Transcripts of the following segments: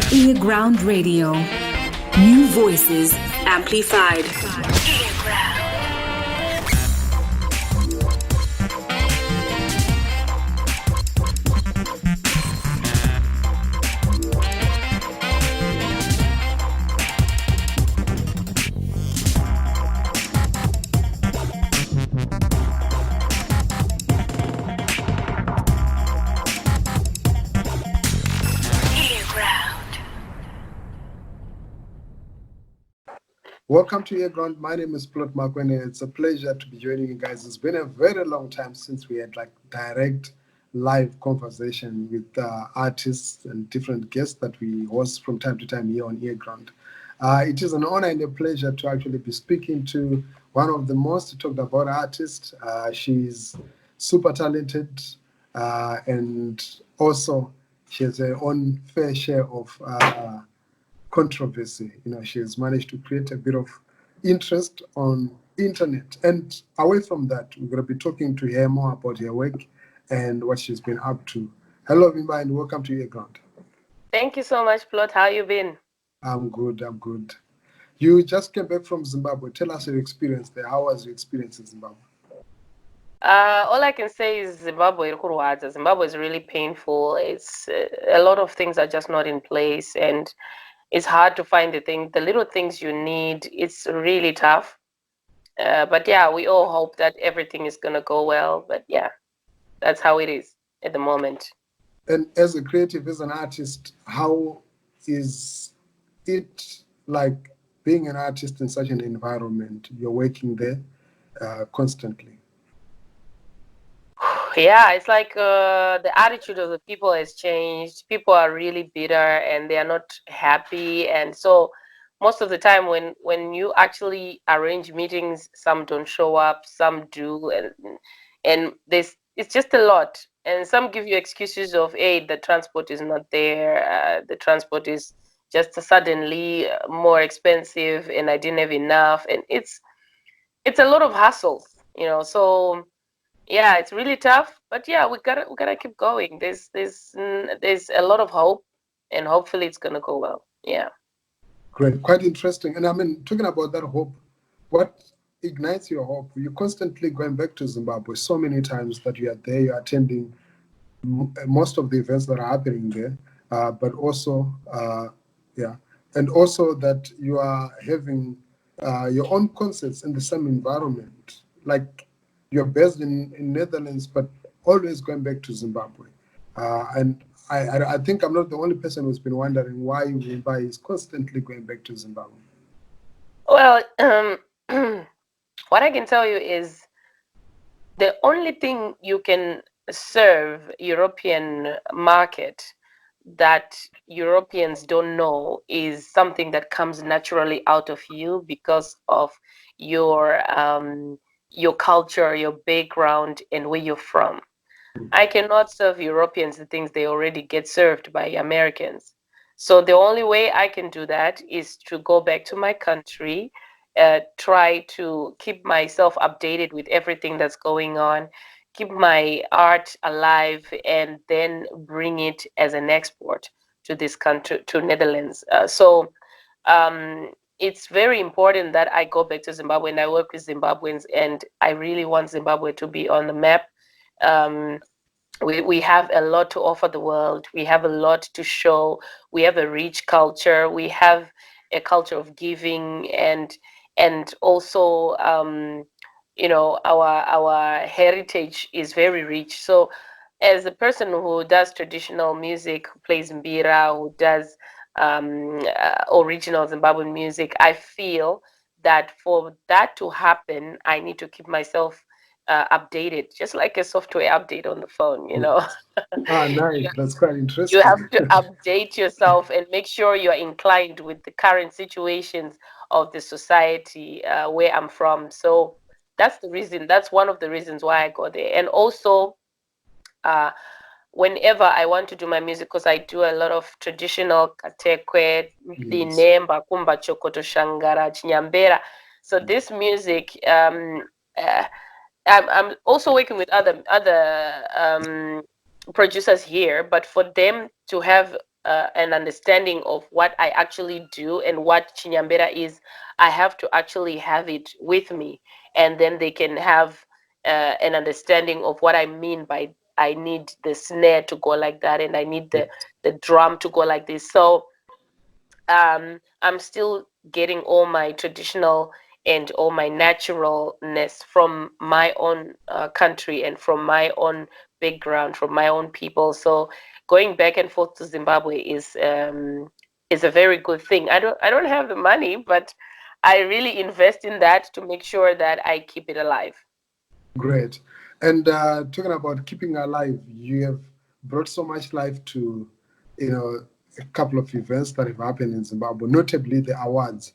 Earground Radio. New voices amplified. Welcome to Earground. My name is Plot Makwene. It's a pleasure to be joining you guys. It's been a very long time since we had like direct live conversation with artists and different guests that we host from time to time here on Earground. It is an honor and a pleasure to actually be speaking to one of the most talked about artists. She's super talented and also she has her own fair share of controversy. She has managed to create a bit of interest on internet. And away from that, we're going to be talking to her more about her work and what she's been up to. Hello, Vimbai, and welcome to Earground. Thank you so much, Plot. How you been? I'm good. You just came back from Zimbabwe. Tell us your experience there. How was your experience in Zimbabwe? All I can say is Zimbabwe is really painful. It's a lot of things are just not in place, and it's hard to find the little things you need. It's really tough. But yeah, we all hope that everything is gonna go well. But yeah, that's how it is at the moment. And as a creative, as an artist, how is it like being an artist in such an environment? You're working there constantly. Yeah, it's like the attitude of the people has changed. People are really bitter and they are not happy. And so most of the time when you actually arrange meetings, some don't show up, some do, and it's just a lot. And some give you excuses of, hey, the transport is not there, the transport is just suddenly more expensive, and I didn't have enough, and it's a lot of hassle. So yeah, it's really tough, but yeah, we gotta keep going. There's a lot of hope, and hopefully it's gonna go well. Yeah. Great, quite interesting. And I mean, talking about that hope, what ignites your hope? You're constantly going back to Zimbabwe so many times that you are there, you're attending most of the events that are happening there, but also, and also that you are having your own concerts in the same environment. Like you're based in Netherlands, but always going back to Zimbabwe. And I think I'm not the only person who's been wondering why Vimbai is constantly going back to Zimbabwe. Well, what I can tell you is the only thing you can serve European market that Europeans don't know is something that comes naturally out of you because of your culture, your background, and where you're from. I cannot serve Europeans the things they already get served by Americans. So the only way I can do that is to go back to my country, try to keep myself updated with everything that's going on, keep my art alive, and then bring it as an export to this country, to Netherlands. So it's very important that I go back to Zimbabwe and I work with Zimbabweans, and I really want Zimbabwe to be on the map. Um, we have a lot to offer the world. We have a lot to show. We have a rich culture. We have a culture of giving, and also our heritage is very rich. So as a person who does traditional music, who plays mbira, who does original Zimbabwean music, I feel that for that to happen, I need to keep myself updated, just like a software update on the phone. Nice. That's quite You interesting. have to update yourself and make sure you're inclined with the current situations of the society where I'm from. So that's the reason. That's one of the reasons why I go there. And also, uh, whenever I want to do my music, because I do a lot of traditional katekwe, linemba, kumba, chokoto, shangara, chinyambera. So this music, I'm also working with other producers here, but for them to have an understanding of what I actually do and what Chinyambera is, I have to actually have it with me, and then they can have an understanding of what I mean by I need the snare to go like that, and I need the drum to go like this. So I'm still getting all my traditional and all my naturalness from my own country and from my own background, from my own people. So going back and forth to Zimbabwe is a very good thing. I don't have the money, but I really invest in that to make sure that I keep it alive. Great. And talking about keeping alive, you have brought so much life to, a couple of events that have happened in Zimbabwe, notably the awards.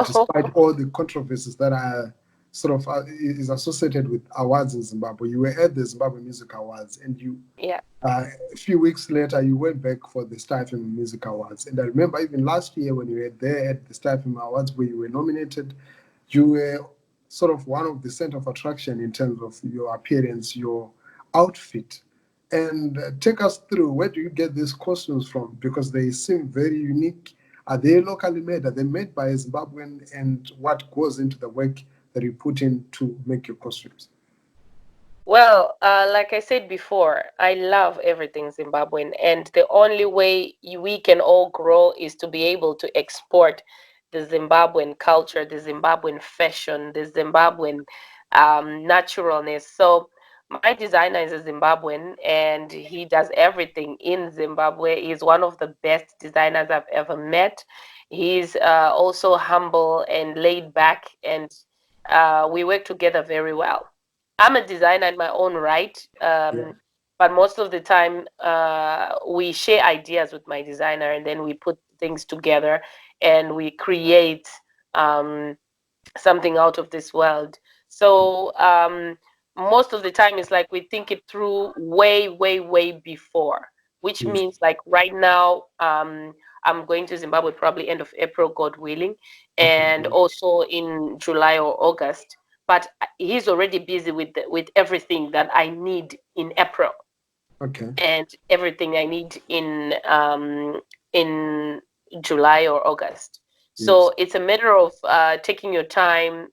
Despite all the controversies that are sort of is associated with awards in Zimbabwe, you were at the Zimbabwe Music Awards, and Yeah. a few weeks later you went back for the Star FM Music Awards. And I remember even last year when you were there at the Star FM Awards, where you were nominated, you were sort of one of the center of attraction in terms of your appearance, your outfit. And take us through, where do you get these costumes from? Because they seem very unique. Are they locally made? Are they made by a Zimbabwean? And what goes into the work that you put in to make your costumes? Well, like I said before, I love everything Zimbabwean, and the only way we can all grow is to be able to export the Zimbabwean culture, the Zimbabwean fashion, the Zimbabwean naturalness. So my designer is a Zimbabwean, and he does everything in Zimbabwe. He's one of the best designers I've ever met. He's also humble and laid back, and we work together very well. I'm a designer in my own right, Yeah. but most of the time we share ideas with my designer, and then we put things together and we create um, something out of this world. So most of the time it's like we think it through way, way, way before, which Yes. means like right now I'm going to Zimbabwe probably end of April, God willing, Okay. and Great. also in July or August. But he's already busy with everything that I need in April Okay. and everything I need in July or August. Yes. So it's a matter of taking your time,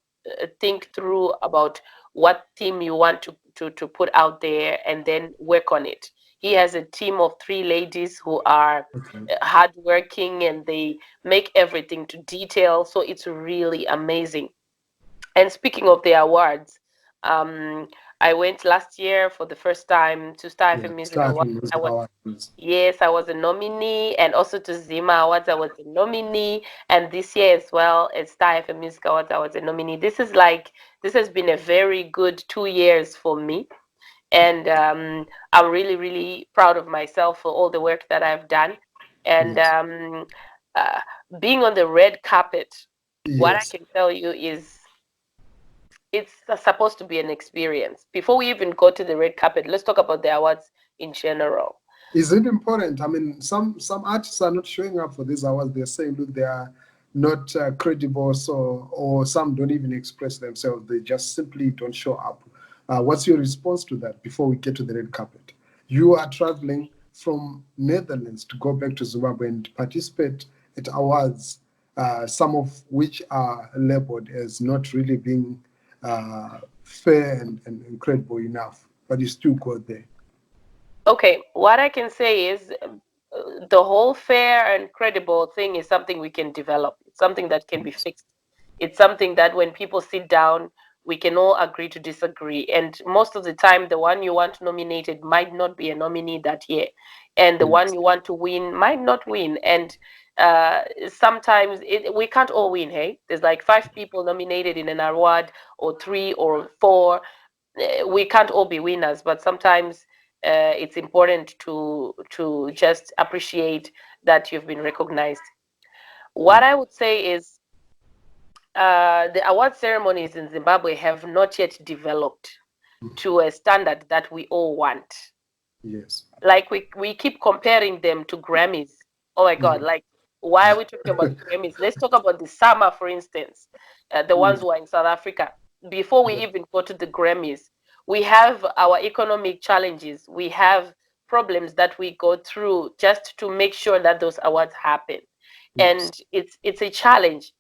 think through about what theme you want to put out there, and then work on it. He has a team of three ladies who are Okay. hardworking, and they make everything to detail. So it's really amazing. And speaking of the awards, um, I went last year for the first time to Star Yeah. FM Music Start Awards. from I music was awards. Yes, I was a nominee, and also to Zima Awards, I was a nominee, and this year as well at Star FM Music Awards, I was a nominee. This has been a very good 2 years for me, and I'm really, really proud of myself for all the work that I've done. And Yes. uh, being on the red carpet, what I Yes. can tell you is it's supposed to be an experience. Before we even go to the red carpet, let's talk about the awards in general. Is it important? I mean, some artists are not showing up for these awards. They're saying, look, they are not credible, so or some don't even express themselves. They just simply don't show up. What's your response to that? Before we get to the red carpet, you are traveling from Netherlands to go back to Zimbabwe and participate at awards, some of which are labeled as not really being fair and credible enough, but you still go there. Okay, what I can say is the whole fair and credible thing is something we can develop. It's something that can be fixed. It's something that when people sit down, we can all agree to disagree. And most of the time, the one you want nominated might not be a nominee that year, and the one Yes. you want to win might not win. And sometimes we can't all win. Hey, there's like five people nominated in an award, or three or four. We can't all be winners, but sometimes it's important to just appreciate that you've been recognized. What I would say is the award ceremonies in Zimbabwe have not yet developed to a standard that we all want. Yes. Like we keep comparing them to Grammys. Oh my God! Mm. Like, why are we talking about the Grammys? Let's talk about the summer, for instance, the ones Mm. who are in South Africa. Before we Yeah. even go to the Grammys, we have our economic challenges. We have problems that we go through just to make sure that those awards happen. Yes. And it's a challenge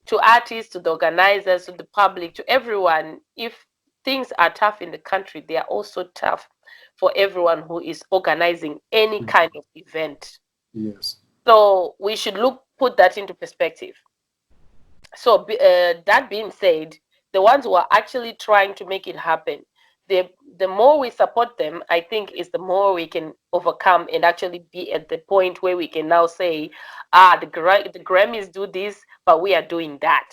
to artists, to the organizers, to the public, to everyone. If things are tough in the country, they are also tough for everyone who is organizing any kind of event. Yes. So we should put that into perspective. So that being said, the ones who are actually trying to make it happen, the more we support them, I think, is the more we can overcome and actually be at the point where we can now say, the Grammys do this, but we are doing that.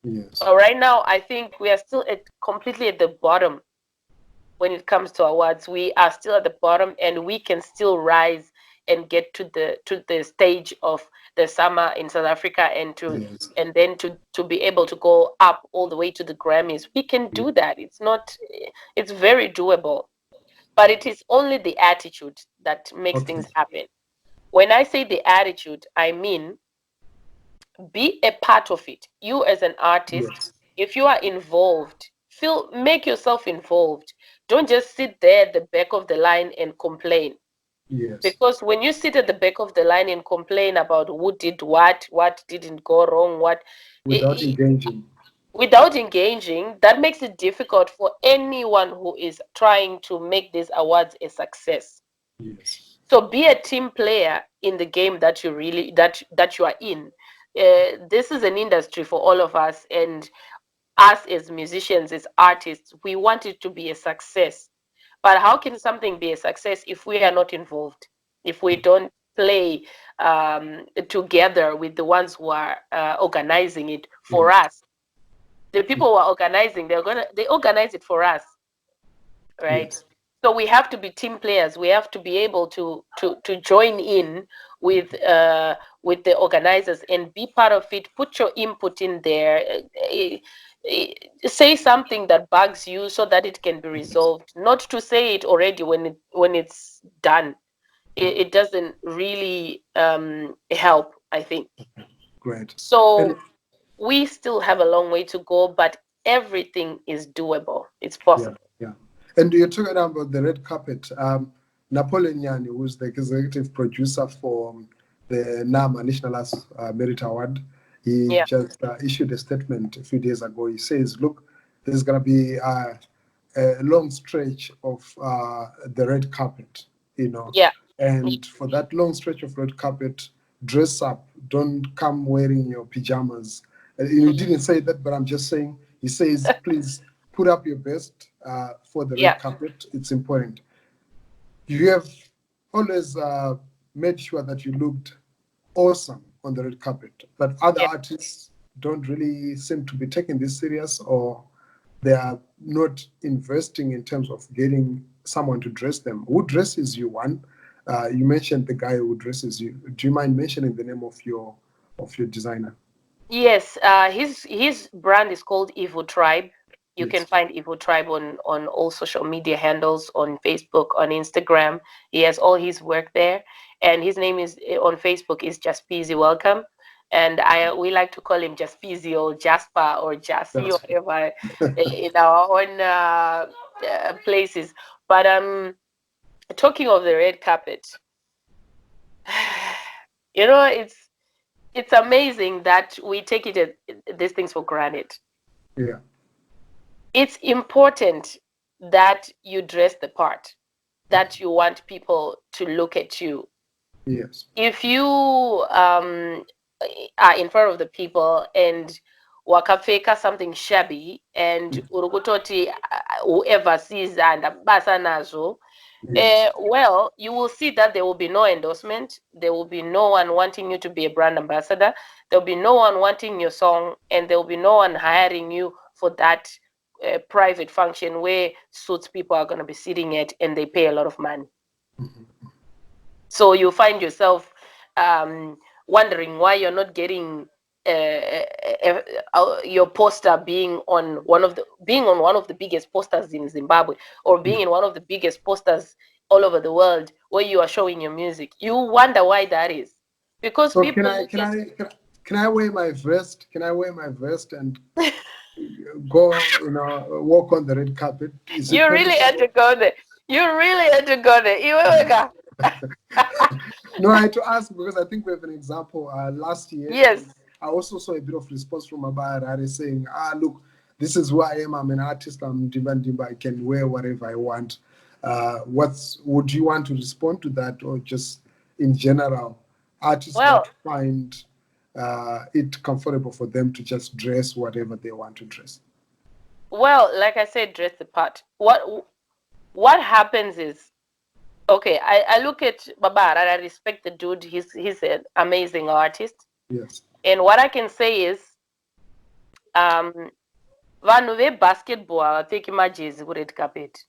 Yes. But right now, I think we are still completely at the bottom when it comes to awards. We are still at the bottom, and we can still rise and get to the stage of the summer in South Africa, and Yes. then to be able to go up all the way to the Grammys. We can do that. It's very doable, but it is only the attitude that makes Okay. things happen. When I say the attitude, I mean be a part of it. You as an artist, Yes. if you are involved, make yourself involved. Don't just sit there at the back of the line and complain. Yes. Because when you sit at the back of the line and complain about who did what didn't go wrong, Without engaging. without engaging, that makes it difficult for anyone who is trying to make these awards a success. Yes. So be a team player in the game that that you are in. This is an industry for all of us, and us as musicians, as artists, we want it to be a success. But how can something be a success if we are not involved? If we don't play together with the ones who are organizing it for Yes. us? The people who are organizing, they organize it for us, right? Yes. So we have to be team players. We have to be able to join in with the organizers and be part of it. Put your input in there. Say something that bugs you so that it can be resolved. Not to say it already when it's done. It doesn't really help, I think. Great. And So we still have a long way to go, but everything is doable. It's yeah, possible. yeah. And you're talking about the red carpet. Napoleon Yani, who's the executive producer for the NAMA National Arts Merit Award, he Yeah, just issued a statement a few days ago. He says, look, there's going to be a long stretch of the red carpet, yeah, and for that long stretch of red carpet, dress up. Don't come wearing your pajamas. He didn't say that, but I'm just saying, he says, please put up your best for the yeah, red carpet. It's important. You have always made sure that you looked awesome on the red carpet, but other yeah. artists don't really seem to be taking this serious, or they are not investing in terms of getting someone to dress them. Who dresses you? One, you mentioned the guy who dresses you. Do you mind mentioning the name of your designer? Yes, his brand is called Evo Tribe. You can Yes. find Evo Tribe on all social media handles, on Facebook, on Instagram. He has all his work there, and his name is on Facebook is Just Peasy Welcome, and we like to call him Just Peasy or Jasper or Jassy or That's whatever in our own places. But talking of the red carpet, it's amazing that we take these things for granted. yeah. It's important that you dress the part, that you want people to look at you. Yes. If you are in front of the people and wakapfeka something shabby and urukutoti whoever sees and basa nazo, Yes. well, you will see that there will be no endorsement. There will be no one wanting you to be a brand ambassador. There will be no one wanting your song, and there will be no one hiring you for that private function where suits people are going to be sitting at and they pay a lot of money. So you find yourself wondering why you're not getting your poster being on one of the biggest posters in Zimbabwe, or being in one of the biggest posters all over the world where you are showing your music. You wonder why that is, because So people look at can I wear my vest? Can I wear my vest and go, walk on the red carpet? Is it you really had permissible? to go there. You really had to go there. Iweweka. No, I had to ask because I think we have an example last year. Yes. I also saw a bit of response from Abaya saying, look, this is who I am. I'm an artist. I'm Dimba. I can wear whatever I want. Would you want to respond to that, or just in general, artists Well, that find it comfortable for them to just dress whatever they want to dress? well, like I said, dress the part. What happens is, okay, I look at Babar and I respect the dude. He's an amazing artist. Yes. And what I can say is, vanhu vebasketball havapfeki majezi kured carpet.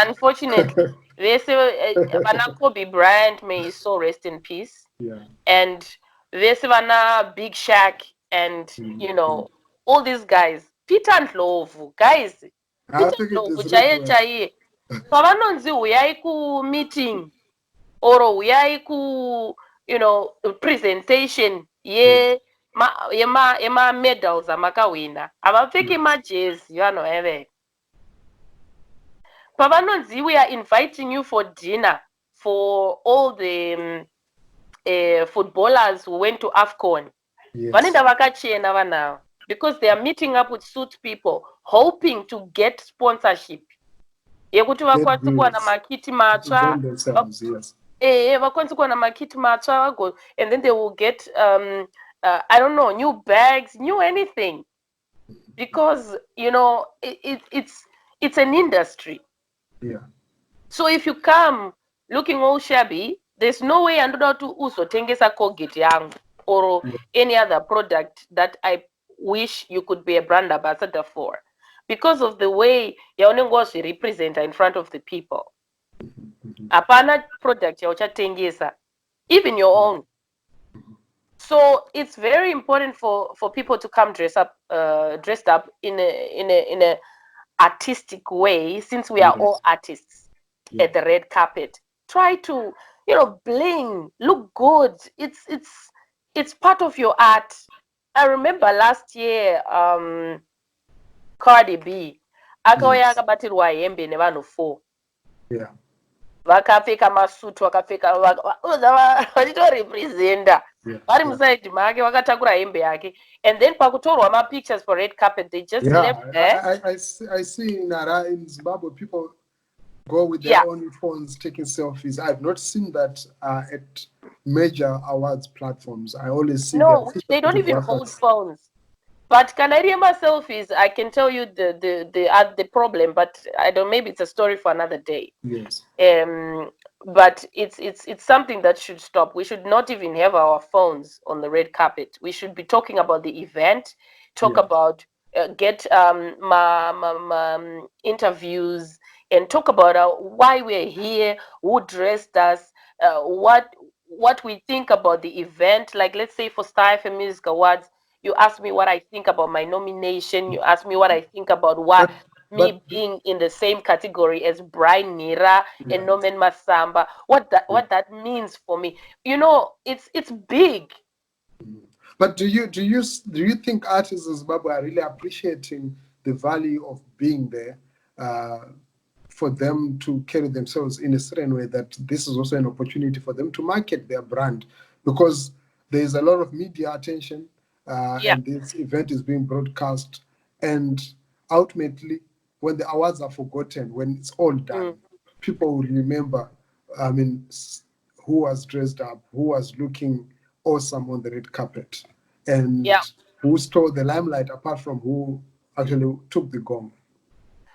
Unfortunately, vese vana Kobe Bryant, may his soul rest in peace. Yeah. And vese vana Big Shaq, and all these guys. Peter Ndlovu, guys. I Peter think it Ndlovu is red chaiye one. chaiye. Pavanonzi uyai kumeeting or uyai ku presentation yema medals amakawina havapfeki majezi vanhu veve. Pavanonzi we are inviting you for dinner for all the footballers who went to AFCON. Yes. Vanenda vakachena vanava because they are meeting up with suit people hoping to get sponsorship yekuti vakwanise kuwana makiti matsva. Vakwanise kuwana makiti matsva vago, and then they will get I don't know, new bags, new anything, because it's an industry. Yeah. So if you come looking all shabby, there's no way andoda kuti uzotengesa Colgate yangu or any other product that I wish you could be a brand ambassador for, because of the way yaunenge wazvirepresenta in front of the people. Hapana product yauchatengesa, even your own. So it's very important for people to come dressed up in a artistic way, since we are all artists at the red carpet. Try to bling, look good. It's part of your art. I remember last year Cardi B akauya akabatirwa hembe nevanhu 4. Yeah. Vakapfeka masutu, vakapfeka vachitorepresenta vari musaidhi make, vakatakura hembe yake, and then pakutorwa mapictures for red carpet they just left there. I see in Zimbabwe people go with their own phones taking selfies. I've not seen that at major awards platforms. I always see they don't even hold phones. But can I remember selfies? I can tell you the problem, but I don't. Maybe it's a story for another day. Yes. But it's something that should stop. We should not even have our phones on the red carpet. We should be talking about the event. Talk about get interviews, and talk about why we're here, who dressed us, what we think about the event. Like, let's say for Star FM Music Awards, you ask me what I think about my nomination. You ask me what I think about me being in the same category as Brian Nira and Norman Masamba. What that means for me. It's big. But do you think artists in Zimbabwe are really appreciating the value of being there for them to carry themselves in a certain way, that this is also an opportunity for them to market their brand? Because there's a lot of media attention and this event is being broadcast, and ultimately when the awards are forgotten, when it's all done, people will remember who was dressed up, who was looking awesome on the red carpet, and who stole the limelight apart from who actually took the gong.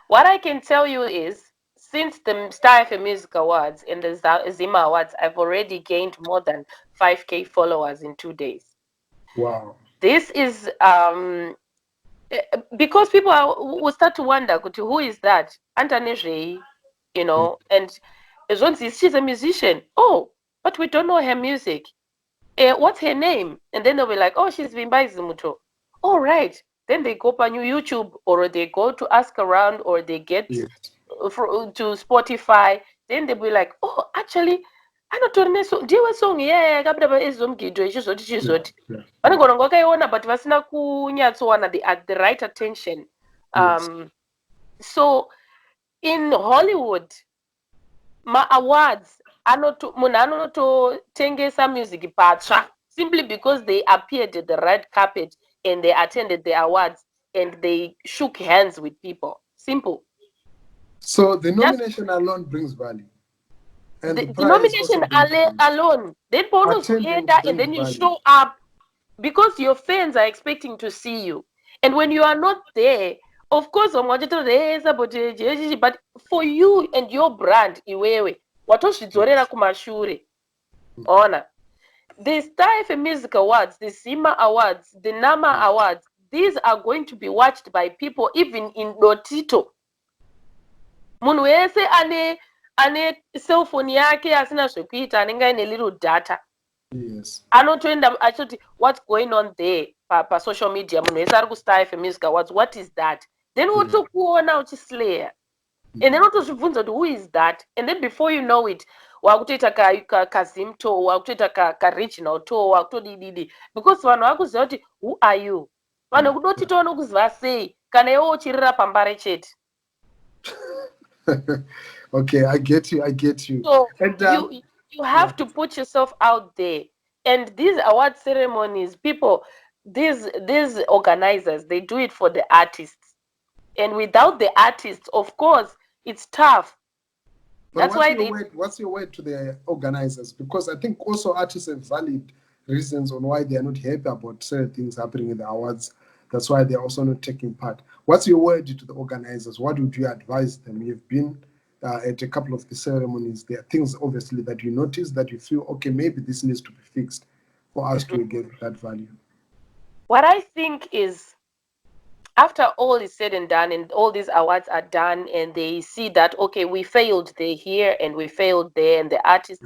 What I can tell you is, since the Star FM Music Awards and the Zima Awards, I've already gained more than 5K followers in 2 days. Wow. This is because people will start to wonder, who is that? Antanejei, and she's a musician. Oh, but we don't know her music. What's her name? And then they'll be like, oh, she's Vimbai Zimuto. All right. Then they go on YouTube, or they go to Ask Around, or they get to Spotify. Then they'll be like, oh, actually, anotorine ndiwe song yakabda paezomgidho ichizoti vanogona kunge vakaiona but vasina kunyatsowana the right attention. So in Hollywood, ma awards, munhu anototengesa music patsva simply because they appeared at the red carpet and they attended the awards and they shook hands with people. Simple. So the nomination alone brings value. And the The prize also nomination brings value. alone, then bonus Attendance and brings then you value. show up because your fans are expecting to see you. And when you are not there, of course, but for you and your brand, iwewe, watozvidzorera kumashure. Ona. The Star FM Music Awards, the Zima Awards, the Nama Awards, these are going to be watched by people even in Lotito. Munhu wese ane cellphone yake asina zvekuita anenge aine little data. Yes. Anotoenda achoti what's going on there pa social media, munhu wese ari kuStar FM Music Awards, what is that? Then wotokuona uchislayer. And then wotozvibvunza kuti who is that? And then before you know it, wakutoita ka Zim tour, wakutoita ka regional tour, wakutodididi. Because vanhu vakuziva kuti who are you? Vanhu vekudotito vanokuziva sei kana iwe uchirira pambare chete. Okay, I get you. So And you have to put yourself out there. And these award ceremonies, people, these organizers, they do it for the artists. And without the artists, of course, it's tough. But what's your word to the organizers? Because I think also artists have valid reasons on why they are not happy about certain things happening in the awards. That's why they're also not taking part. What's your word to the organizers? What would you advise them? You've been at a couple of the ceremonies. There are things obviously that you notice that you feel, okay, maybe this needs to be fixed for us to get that value. What I think is, after all is said and done and all these awards are done and they see that, okay, we failed there here and we failed there, and the artists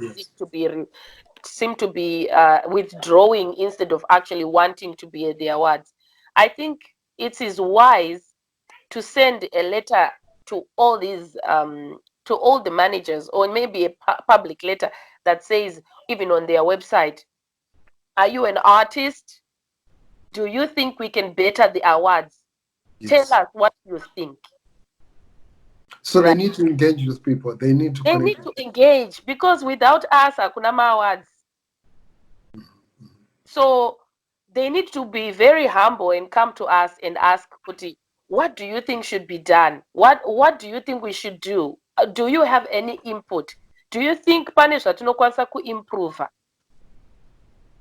seem to be withdrawing instead of actually wanting to be at the awards, I think it is wise to send a letter to all these to all the managers, or maybe a public letter that says, even on their website, are you an artist? Do you think we can better the awards? Yes. Tell us what you think. So they need to engage with people. They need to engage, because without us, hakuna awards. So they need to be very humble and come to us and ask, Kuti, what do you think should be done? What do you think we should do? Do you have any input? Do you think pane zvatinokwanisa kuimprove?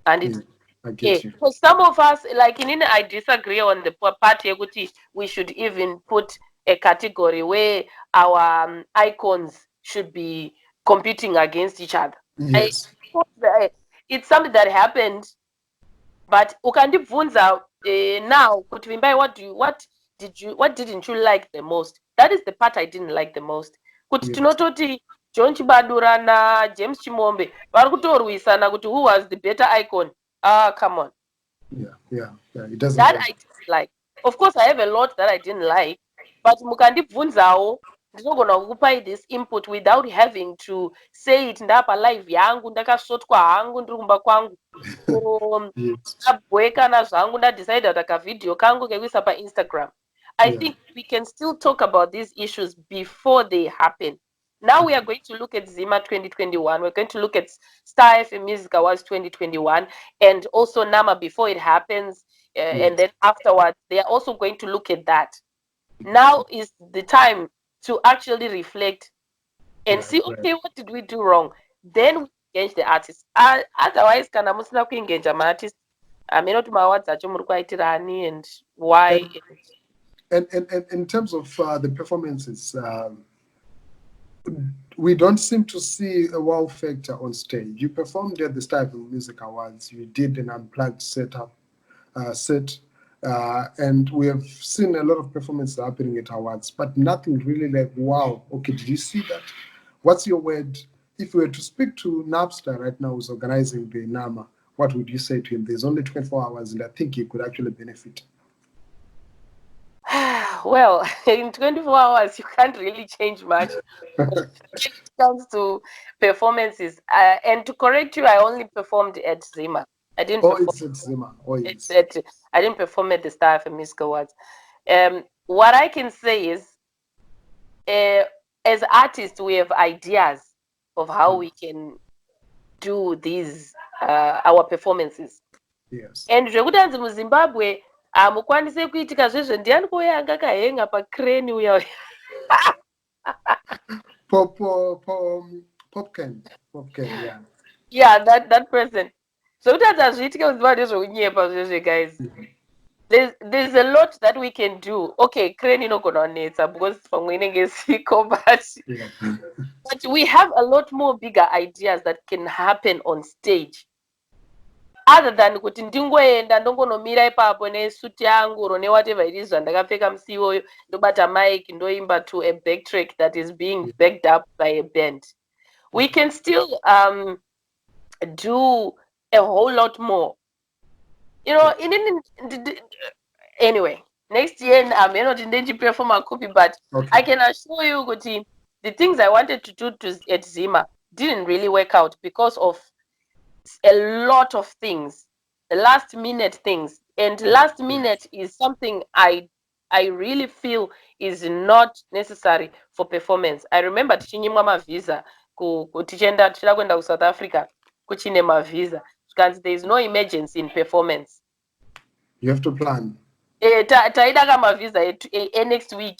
And I get you. For some of us, like I disagree on the part yekuti we should even put a category where our icons should be competing against each other. Yes. It's something that happened, but ukandibvunza now, kuti Vimbai, what didn't you like the most? That is the part I didn't like the most. Kuti tinototi John Chibadura na James Chimombe vari kutorwisana kuti who was the better icon. Come on. Yeah. It doesn't. That I didn't like. Of course, I have a lot that I didn't like, but mukandibvunzawo ndinogona kukupai this input without having to say it. Ndapa live yangu ndakasvotwa hangu ndiri kumba kwangu, ndabwekana zvangu ndadecide kuti kavidhio kangu kekuisa paInstagram. I think we can still talk about these issues before they happen. Now we are going to look at Zima 2021. We're going to look at Star FM Music Awards 2021 and also Nama before it happens. And then afterwards, they are also going to look at that. Now is the time to actually reflect and see, okay, what did we do wrong? Then we engage the artists. Otherwise, kana musina kuengage my artists, I may not my awards acho muri kuitirani and why. And in terms of the performances, we don't seem to see a wow factor on stage. You performed at the Star FM Music Awards. You did an unplugged set, and we have seen a lot of performances happening at awards, but nothing really like, wow, okay, did you see that? What's your word? If we were to speak to Napster right now, who's organizing the NAMA, what would you say to him? There's only 24 hours, and I think he could actually benefit. Well, in 24 hours, you can't really change much when it comes to performances. And to correct you, I only performed at Zima. I didn't perform at Zima. Yes. I didn't perform at the Star FM Music Awards. What I can say is, as artists, we have ideas of how we can do these our performances. Yes. And zvekuti hanzi muZimbabwe hamukwanise kuitika zvezvo ndiani kuuya angakahenga pacrane uya Popcan, yeah. Yeah, that person. Zvekuti hanzi hazviitike muZimbabwe ndezveunyepa zvezve, guys. There's a lot that we can do. Okay, crane inogona kunetsa because pamwe inenge isiko, but we have a lot more bigger ideas that can happen on stage. Other than kuti ndingoenda ndongonomira ipapo nesuti yangu ro newhatever it is zvandakapfeka musi iwoyo ndobata mic ndoimba to a backtrack that is being backed up by a band. We can still do a whole lot more. You know, anyway, next year I'm not in danger perform a copy, but I can assure you, Guti, the things I wanted to do at Zima didn't really work out because of a lot of things, last minute things. And last minute is something I really feel is not necessary for performance. I remember tichinyimwa mavisa tichida kuenda South Africa kuchine mavisa because there is no emergency in performance. You have to plan. Taida kamavisa next week.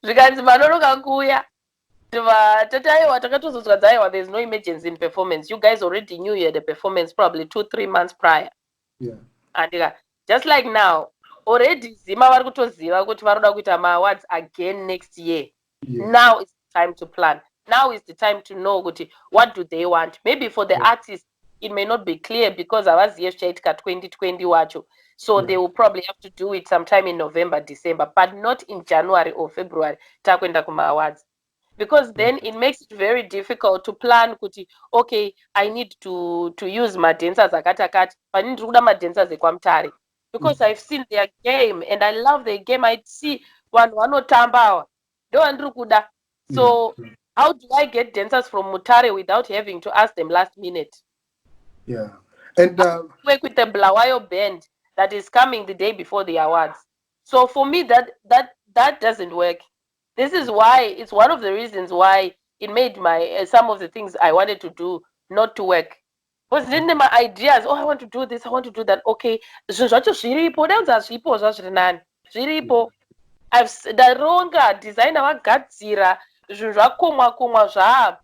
Zvikanzi manoroka kuuya there's no emergency in performance. You guys already knew you had a performance probably 2-3 months prior. Yeah. And just like now, already Zima vari kutoziva kuti varoda kuita ma-awards again next year. Yeah. Now is the time to plan. Now is the time to know what do they want. Maybe for the artists, it may not be clear because avaziye zvichaitika 2020 wacho. So they will probably have to do it sometime in November, December, but not in January or February. Takwenda kuma-awards. Because then it makes it very difficult to plan kuti, okay, I need to use my dancers akatakati, but ndiri kuda madancers ekwamutare. Because I've seen their game and I love their game. I see vanhu vanotamba ndo vandiri kuda. So how do I get dancers from Mutare without having to ask them last minute? Yeah. And work with the Blawayo band that is coming the day before the awards. So for me that doesn't work. This is why it's one of the reasons why it made my some of the things I wanted to do not to work. Because then my ideas, I want to do this, I want to do that. Okay, zviripo I've daronga designer vagadzira zvinhu zvakomwa zvaa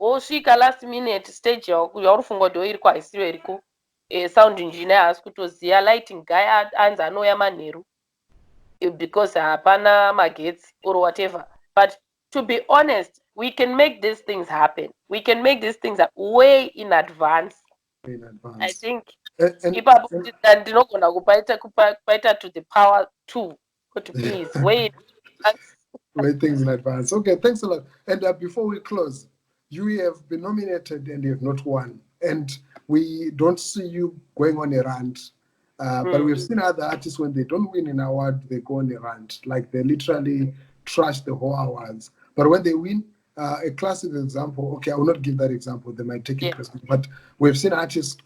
wosvika last minute stage yaurifunga kuti iri kwaisiro iriko sound engineer haasi kutoziya, lighting guy anzi anouya manheru because hapana magetsi or whatever. But to be honest, we can make these things happen. We can make these things way in advance. I think ipapo ndinogona kupaita to the power 2 kuti please wait. Wait things in advance. Okay, thanks a lot. And before we close, you have been nominated and you have not won. And we don't see you going on a rant. But we've seen other artists, when they don't win an award, they go on a rant. Like they literally trash the whole awards. But when they win, a classic example, okay, I will not give that example. They might take it personally. But we've seen artists,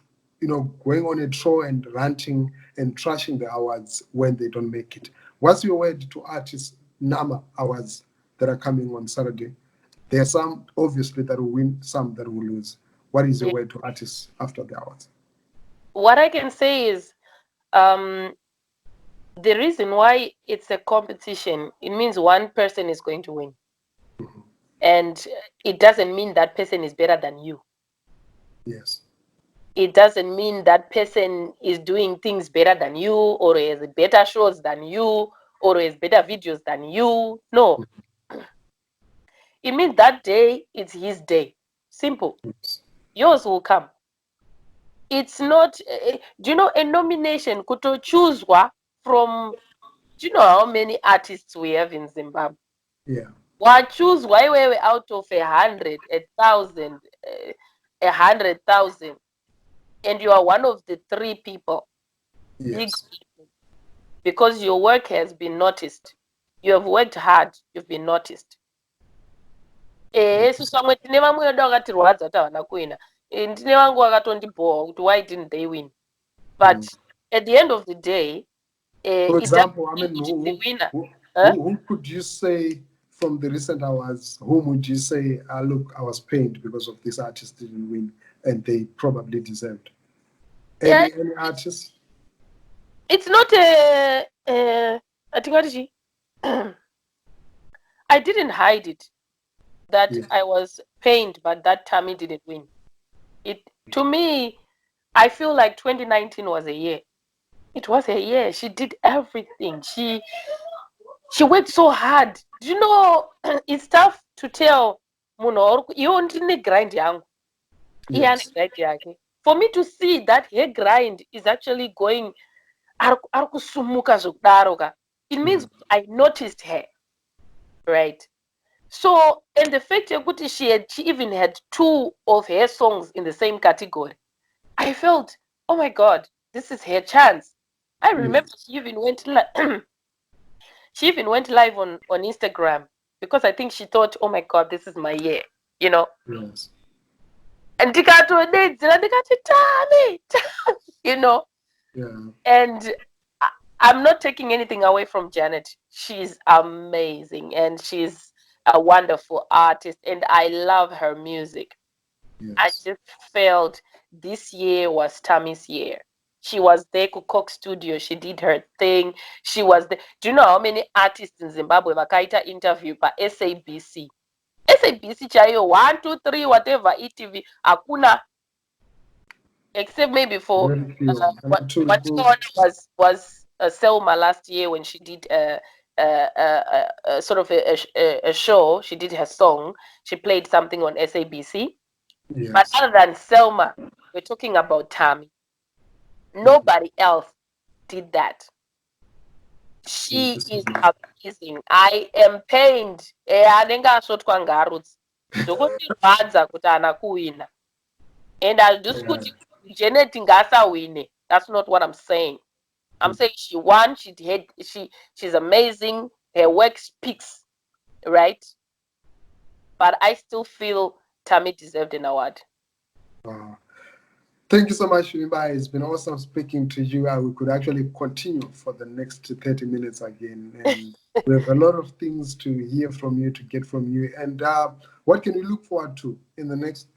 going on a show and ranting and trashing the awards when they don't make it. What's your word to artists, NAMA awards that are coming on Saturday? There are some, obviously, that will win, some that will lose. What is your word to artists after the awards? What I can say is, the reason why it's a competition, it means one person is going to win. Mm-hmm. And it doesn't mean that person is better than you. Yes. It doesn't mean that person is doing things better than you, or has better shows than you, or has better videos than you. No. It means that day, it's his day. Simple. Yes. Yours will come. It's not, do you know, a nomination could choose from, do you know how many artists we have in Zimbabwe? Yeah. Why choose why we out of 100, 1,000, 100,000, and you are one of the 3 people. Yes. Because your work has been noticed. You have worked hard, you've been noticed. Why didn't they win? But at the end of the day, for example, I mean, who could you say from the recent awards, whom would you say, look, I was pained because of this artist didn't win and they probably deserved? Any artist? It's not I think what is she? I didn't hide it that I was pained, but that Tammy didn't win. To me, I feel like 2019 was a year. It was a year. She did everything. She worked so hard. Do you know it's tough to tell Muno, you only grind young. Yes. For me to see that her grind is actually going it means I noticed her, right? So, and the fact that she even had 2 of her songs in the same category, I felt, oh my God, this is her chance. I remember she even went live on Instagram because I think she thought, oh my God, this is my year, you know. Yes. And Tommy, you know. Yeah. And I'm not taking anything away from Janet. She's amazing and she's a wonderful artist and I love her music. Yes. I just felt this year was Tammy's year. She was there to Coke Studio. She did her thing. She was there. Do you know how many artists in Zimbabwe vakaita interview by SABC? SABC chayo 1, 2, 3, whatever, ETV, akuna, except maybe for Very few. what To was Selma last year when she did sort of a show. She did her song. She played something on SABC. yes. But other than Selma, we're talking about Tammy. Nobody else did that. She is amazing. I am pained. Anengasvotwa ngarutsi dzokutirwadza kuti ana kuwina. And handisi kuti Janet ngasawine. That's not what I'm saying. I'm saying she won. She's amazing. Her work speaks, right? But I still feel Tammy deserved an award. Thank you so much, Vimbai. It's been awesome speaking to you. We could actually continue for the next 30 minutes again. And we have a lot of things to hear from you, to get from you. And what can we look forward to in the next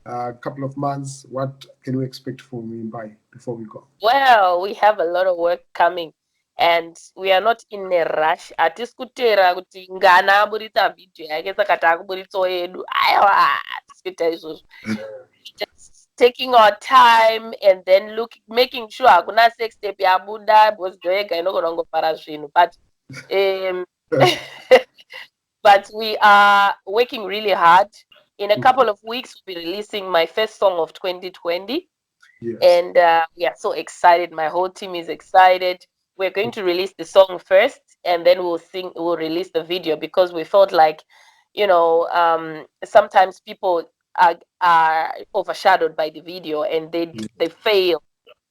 couple of months? What can we expect from Vimbai before we go? Well, we have a lot of work coming. And we are not in a rush. Hatisikutera kuti ngana aburitsa video yake saka takuburitsawo yedu. Aiwa, tisikuita izvozvo. Just taking our time and then making sure hakuna sex tape yabuda because ndoyega inogona kungopara zvinhu, but we are working really hard. In a couple of weeks we'll be releasing my first song of 2020. Yes. And we are so excited. My whole team is excited. We're going to release the song first and then we'll release the video because we felt like, sometimes people are overshadowed by the video and they fail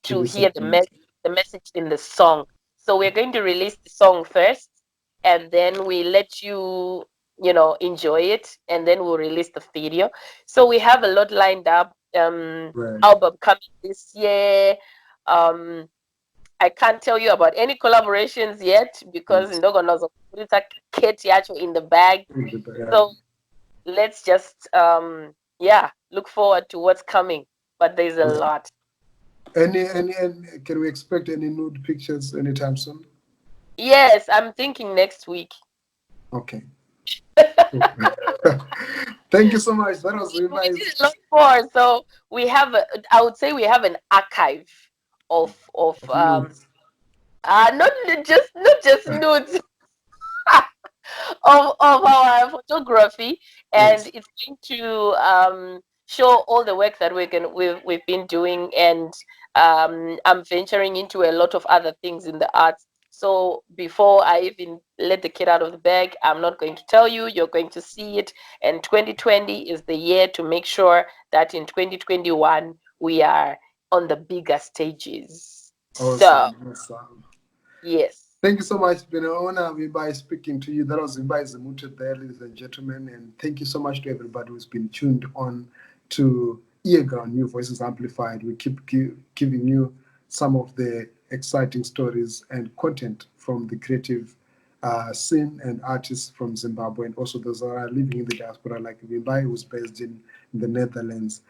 to hear the message in the song. So we're going to release the song first and then we let you enjoy it and then we'll release the video. So we have a lot lined up. Album coming this year. I can't tell you about any collaborations yet because ndogonozo kulita kit yacho in the bag. So let's just look forward to what's coming. But there's a lot. Any can we expect any nude pictures anytime soon? Yes, I'm thinking next week. Okay. Thank you so much. That was we did a lot more. So we have I would say we have an archive of not just nudes of our photography, and it's going to show all the work that we've been doing, and I'm venturing into a lot of other things in the arts. So before I even let the kid out of the bag, I'm not going to tell you. You're going to see it. And 2020 is the year to make sure that in 2021 we are on the bigger stages. Awesome. Yes. Thank you so much. It's been an honor, Vimbai, speaking to you. That was Vimbai Zimuto there, ladies and gentlemen. And thank you so much to everybody who's been tuned on to Earground, New Voices Amplified. We keep giving you some of the exciting stories and content from the creative scene and artists from Zimbabwe, and also those that are living in the diaspora, like Vimbai, who's based in the Netherlands,